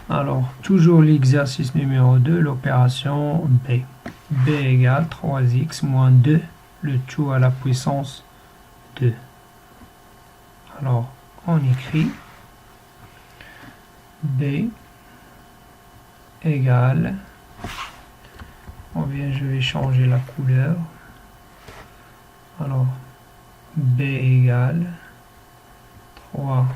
Alors, toujours l'exercice numéro 2, l'opération B. B égale 3x moins 2, le tout à la puissance 2. Alors, on écrit B égale, je vais changer la couleur. Alors, B égale 3x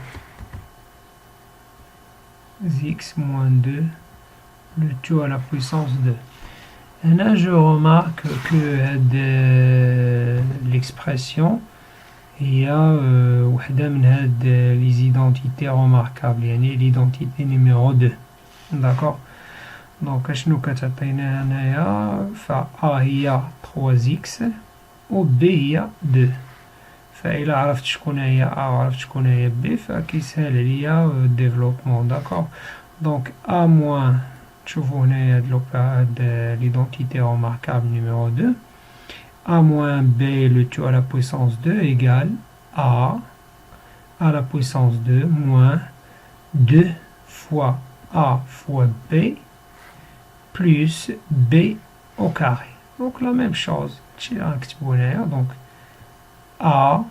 moins 2, le tout à la puissance 2. Et là, je remarque que l'expression, il y a les identités remarquables, يعني l'identité numéro 2. D'accord. Donc, شنو كتعطينا هنايا؟ فA هي 3x و B هي 2. فإلا عرفت شكون هي A وعرفت شكون هي B فكيسهل عليا الديفلوبمون. داكوغ. دونك A moins، تشوفوا هنايا هاد l'identité remarquable numéro 2. A moins B le tout à la puissance 2 égale A à la puissance 2 moins 2 fois A fois B plus B au carré. Donc la même chose. Donc A,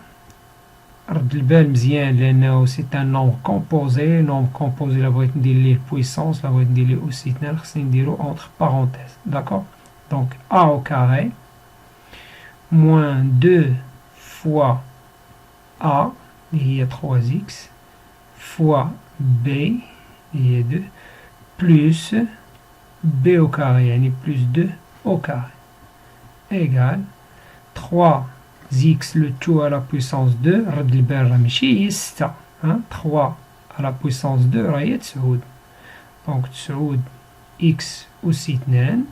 c'est un nombre composé. Nombre composé, la boîte de puissance, la boîte de aussi entre parenthèses. D'accord? Donc A au carré moins 2 fois A, il y a 3x, fois B, il y a 2, plus B au carré, plus 2 au carré, égale 3x le tout à la puissance 2, 3 à la puissance 2, donc x aussi 2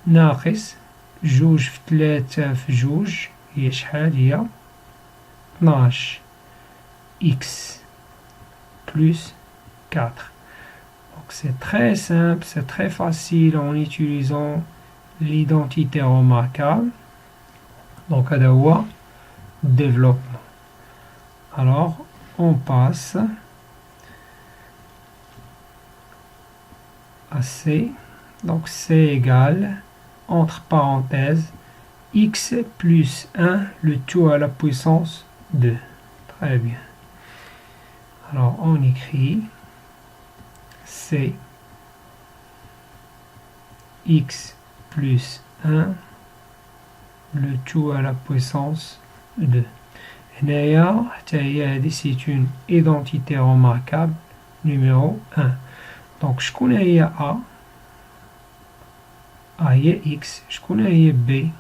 ناقص جوج في 3 في جوج هي شحال؟ هي 12 x plus 4. Donc c'est très simple, c'est très facile en utilisant l'identité remarquable. Donc هذا هو développement. Alors on passe à C. Donc C égale, entre parenthèses, x plus 1, le tout à la puissance 2. Très bien. Alors on écrit C x plus 1, le tout à la puissance 2. C'est une identité remarquable numéro 1. Donc je connais A. A هي x, شكون هي B?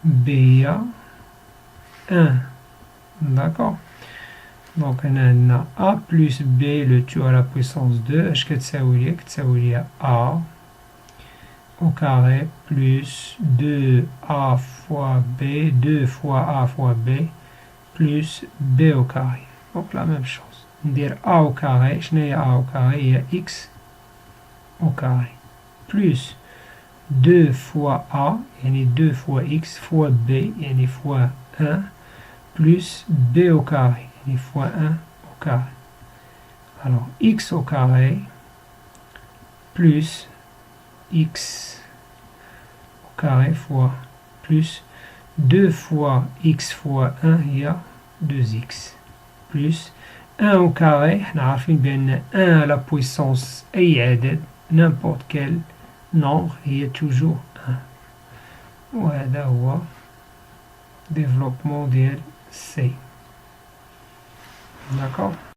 B هي 1. D'accord. Donc on a A plus B le tout à la puissance 2. اش كتساوي لي؟ كتساوي لي A au carré plus 2A fois B, 2 fois A fois B plus B au carré. Donc la même chose. ندير A au carré, شنو هي A au carré؟ هي x au carré plus 2 fois A, yani 2 fois x, fois B, yani fois 1, plus B au carré, yani fois 1 au carré. Alors, x au carré, plus x au carré fois, plus 2 fois x fois 1, il y a 2x, plus 1 au carré, on a bien 1 à la puissance أي n'importe quel nombre, il y a toujours 1. وهذا هو développement ديال C. D'accord.